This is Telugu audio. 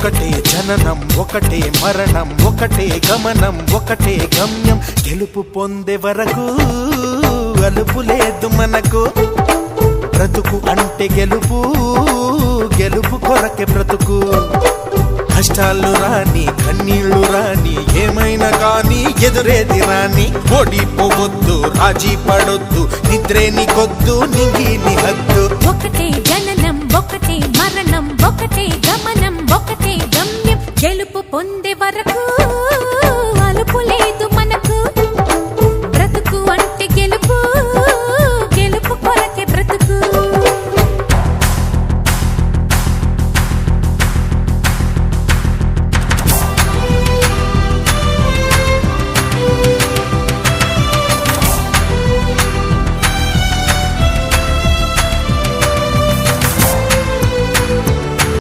ఒకటే జననం ఒకటే మరణం ఒకటే గమనం ఒకటే గమ్యం గెలుపు పొందే వరకు అలుపు లేదు మనకు బ్రతుకు అంటే గెలుపు గెలుపు కొరకే బ్రతుకు కష్టాలు రాని కన్నీళ్లు రాని ఏమైనా కానీ ఎదురేది రాని ఓడిపోవద్దు రాజీ పడొద్దు నిద్రే నీకొద్దు నింగి నీ హద్దు ఒకటే జననం ఒకటే మరణం ఒకటే గమనం ఒకటే గమ్యం గెలుపు పొందే వరకు